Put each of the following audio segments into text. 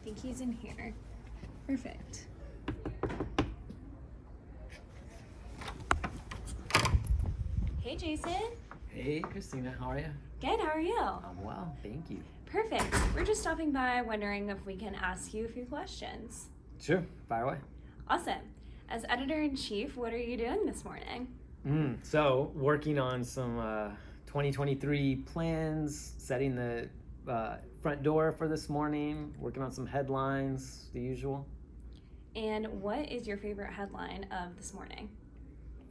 think he's in here. Perfect. Hey, Jason. Hey, Christina, how are you? Good, how are you? I'm well, thank you. Perfect. We're just stopping by wondering if we can ask you a few questions. Sure, fire away. Awesome. As editor-in-chief, what are you doing this morning? So, working on some 2023 plans, setting the front door for this morning, working on some headlines, the usual. And what is your favorite headline of this morning?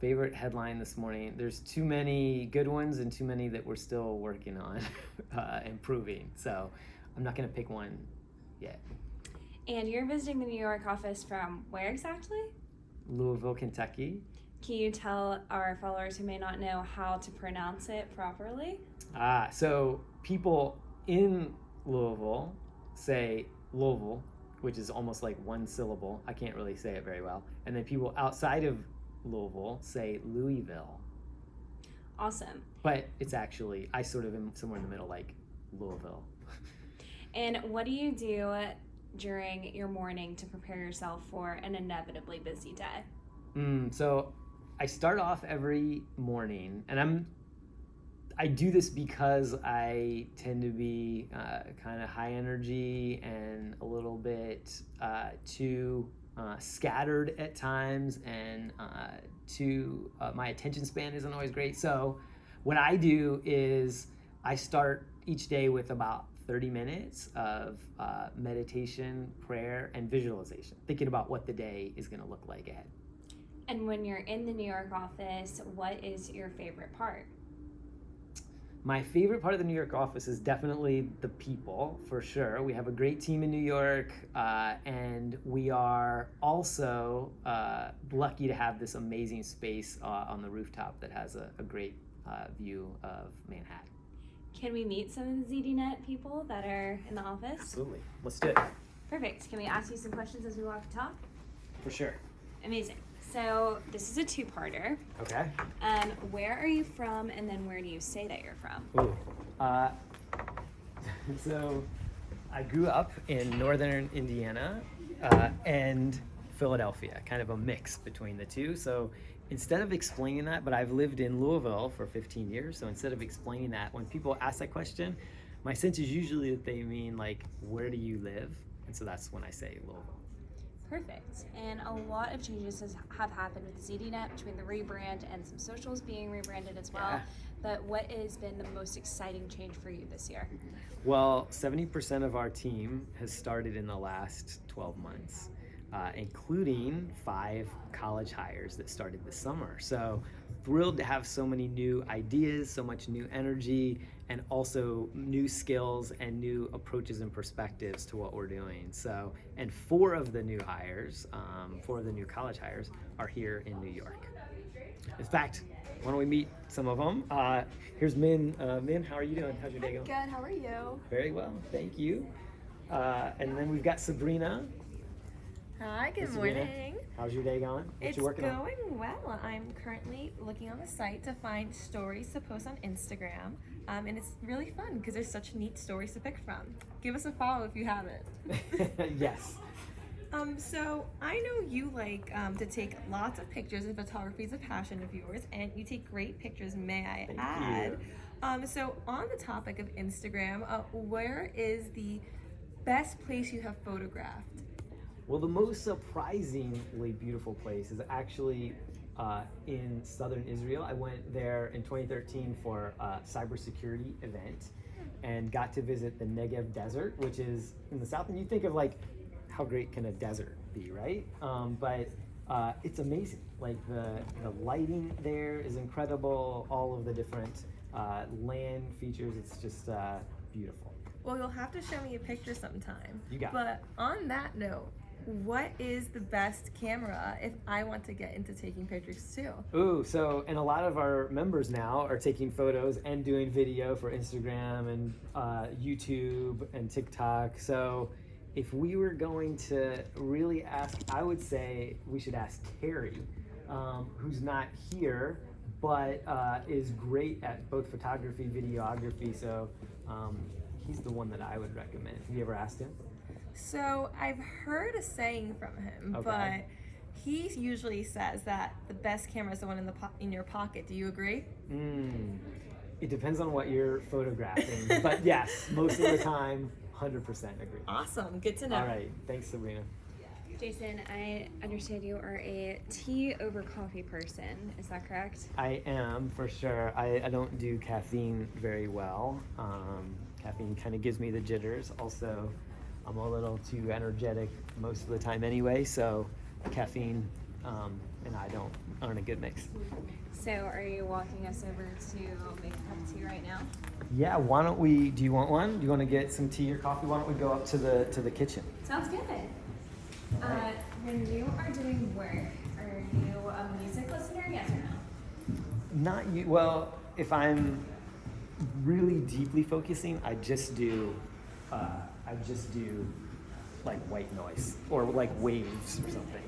Favorite headline this morning? There's too many good ones and too many that we're still working on improving. So, I'm not going to pick one yet. And you're visiting the New York office from where exactly? Louisville, Kentucky. Can you tell our followers who may not know how to pronounce it properly? So people in Louisville say Louisville, which is almost like one syllable. I can't really say it very well. And then people outside of Louisville say Louisville. Awesome. But it's actually, I sort of am somewhere in the middle, like Louisville. And what do you do during your morning to prepare yourself for an inevitably busy day? So I start off every morning, and I do this because I tend to be kind of high energy and a little bit too scattered at times, and my attention span isn't always great. So what I do is I start each day with about 30 minutes of meditation, prayer, and visualization, thinking about what the day is going to look like ahead. And when you're in the New York office, what is your favorite part? My favorite part of the New York office is definitely the people, for sure. We have a great team in New York, and we are also lucky to have this amazing space on the rooftop that has a great view of Manhattan. Can we meet some of the ZDNET people that are in the office? Absolutely. Let's do it. Perfect. Can we ask you some questions as we walk and talk? For sure. Amazing. So this is a two-parter. Okay. Where are you from, and then where do you say that you're from? So I grew up in northern Indiana and Philadelphia, kind of a mix between the two. So instead of explaining that, but I've lived in Louisville for 15 years, so instead of explaining that, when people ask that question, my sense is usually that they mean like, where do you live? And so that's when I say Louisville. Perfect. And a lot of changes have happened with ZDNET between the rebrand and some socials being rebranded as well. Yeah. But what has been the most exciting change for you this year? Well, 70% of our team has started in the last 12 months, including 5 college hires that started this summer. So thrilled to have so many new ideas, so much new energy, and also new skills and new approaches and perspectives to what we're doing. So, and 4 of the new hires, 4 of the new college hires are here in New York. In fact, why don't we meet some of them? Here's Min. Min, how are you doing? How's your day going? Good, how are you? Very well, thank you. And then we've got Sabrina. Hi, good Sabrina, morning. how's your day going? What you working on? It's going well. I'm currently looking on the site to find stories to post on Instagram. And it's really fun because there's such neat stories to pick from. Give us a follow if you haven't. Yes. So I know you like to take lots of pictures, and photography is a passion of yours, and you take great pictures, may I Thank add. you. So on the topic of Instagram, where is the best place you have photographed? Well, the most surprisingly beautiful place is actually in southern Israel. I went there in 2013 for a cybersecurity event and got to visit the Negev Desert, which is in the south. And you think of like, how great can a desert be, right? But it's amazing. Like the lighting there is incredible. All of the different land features, it's just beautiful. Well, you'll have to show me a picture sometime. You got it. But on that note, what is the best camera if I want to get into taking pictures too? Ooh, so, and a lot of our members now are taking photos and doing video for Instagram and YouTube and TikTok. So if we were going to really ask, I would say we should ask Terry, who's not here, but is great at both photography, videography. So he's the one that I would recommend. Have you ever asked him? So I've heard a saying from him, Okay. but he usually says that the best camera is the one in your pocket. Do you agree? It depends on what you're photographing, but yes, most of the time, 100% agree. Awesome. Good to know. All right, thanks, Sabrina. Jason, I understand you are a tea over coffee person. Is that correct? I am, for sure. I don't do caffeine very well. Caffeine kind of gives me the jitters. Also, I'm a little too energetic most of the time anyway, so caffeine and I aren't a good mix. So, are you walking us over to make a cup of tea right now? Yeah, do you want one? Do you want to get some tea or coffee? Why don't we go up to the kitchen? Sounds good. Alright. When you are doing work, are you a music listener? Yes or no? Not you. Well, if I'm really deeply focusing, I just do like white noise or like waves or something.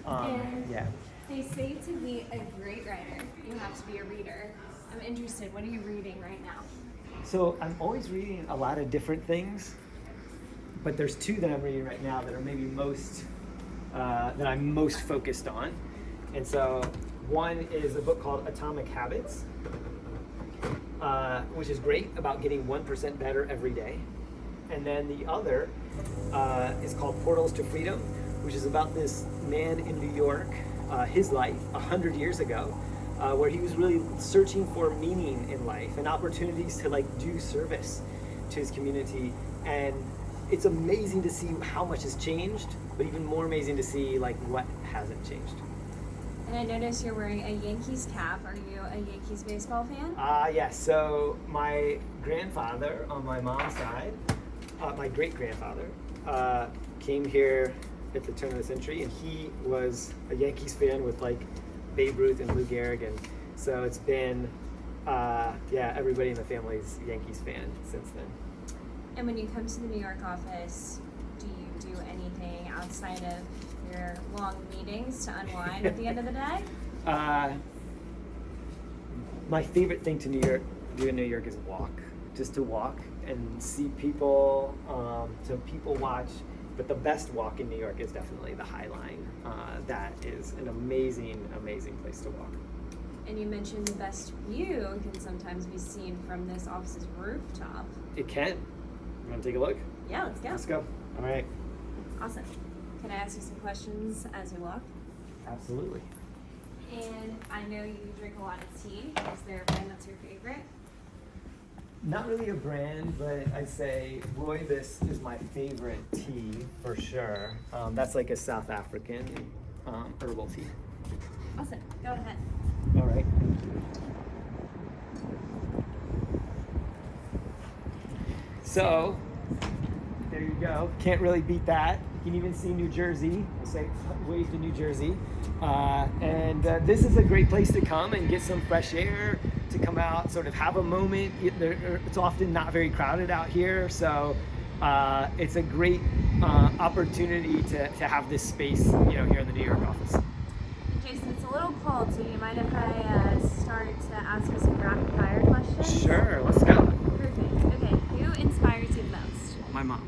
And Yeah. They say to be a great writer, you have to be a reader. I'm interested. What are you reading right now? So I'm always reading a lot of different things, but there's two that I'm reading right now that are maybe that I'm most focused on. And so one is a book called Atomic Habits, which is great about getting 1% better every day. And then the other is called Portals to Freedom, which is about this man in New York, his life 100 years ago, where he was really searching for meaning in life and opportunities to like do service to his community. And it's amazing to see how much has changed, but even more amazing to see like what hasn't changed. And I notice you're wearing a Yankees cap. Are you a Yankees baseball fan? Yes. So my grandfather on my mom's side, my great grandfather, came here at the turn of the century, and he was a Yankees fan with like Babe Ruth and Lou Gehrig, and so it's been, everybody in the family's Yankees fan since then. And when you come to the New York office, do you do anything outside of your long meetings to unwind at the end of the day? My favorite thing to do in New York is walk. Just to walk and see people, to people watch. But the best walk in New York is definitely the High Line. That is an amazing, amazing place to walk. And you mentioned the best view can sometimes be seen from this office's rooftop. It can. You want to take a look? Yeah, let's go. Let's go. All right. Awesome. Can I ask you some questions as we walk? Absolutely. And I know you drink a lot of tea. Is there a brand that's your favorite? Not really a brand, but I'd say Rooibos is my favorite tea for sure. That's like a South African herbal tea. Awesome. Go ahead. All right. So, there you go. Can't really beat that. You can even see New Jersey. We'll say wave to New Jersey. This is a great place to come and get some fresh air, to come out, sort of have a moment. It's often not very crowded out here, so it's a great opportunity to have this space, here in the New York office. Jason, it's a little cold, so you mind if I start to ask you some rapid fire questions? Sure, let's go. Perfect. Okay, who inspires you the most? My mom.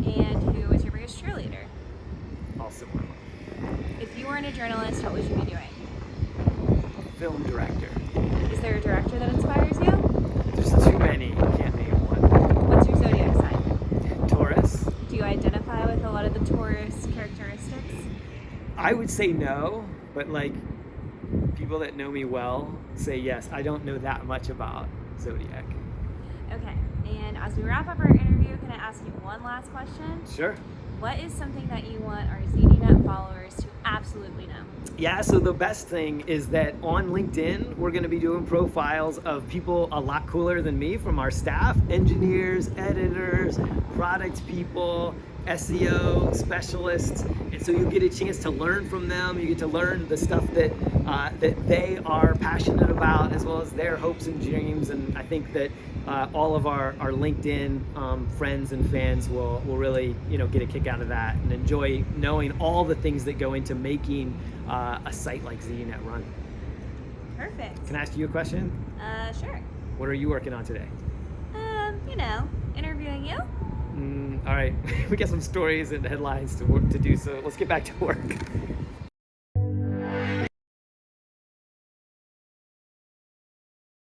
And who is your biggest cheerleader? Also my mom. If you weren't a journalist, what would you be doing? Film director. Is there a director that inspires you? There's too many. Can't name one. What's your zodiac sign? Taurus. Do you identify with a lot of the Taurus characteristics? I would say no, but like people that know me well say yes. I don't know that much about zodiac. Okay, and as we wrap up our interview, can I ask you one last question? Sure. What is something that you want our ZDNET followers to absolutely know? Yeah, so the best thing is that on LinkedIn, we're going to be doing profiles of people a lot cooler than me from our staff, engineers, editors, product people, SEO specialists, and so you'll get a chance to learn from them. You get to learn the stuff that they are passionate about, as well as their hopes and dreams. And I think that all of our LinkedIn friends and fans will really get a kick out of that and enjoy knowing all the things that go into making a site like ZDNET run. Perfect. Can I ask you a question? Sure. What are you working on today? Interviewing you. All right, we got some stories and headlines to work to do, so let's get back to work.